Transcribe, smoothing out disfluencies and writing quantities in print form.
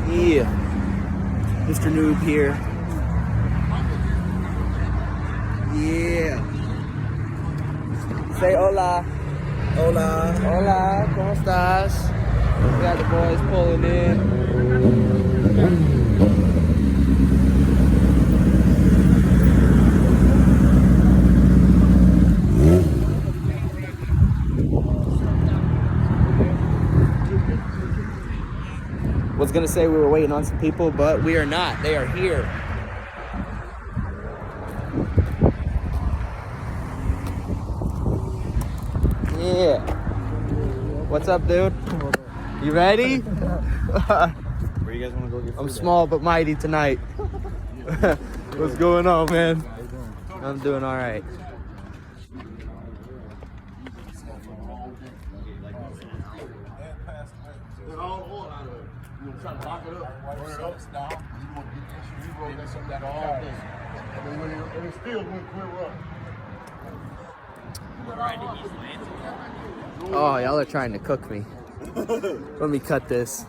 Yeah, Mr. Noob here. Yeah. Say hola. Hola. Hola, ¿cómo estás? We got the boys pulling in. Was gonna say we were waiting on some people, but we are not. They are here. Yeah. What's up, dude? You ready? Where you guys want to go get food? I'm small but mighty tonight. What's going on, man? I'm doing all right. Oh, y'all are trying to cook me. Let me cut this.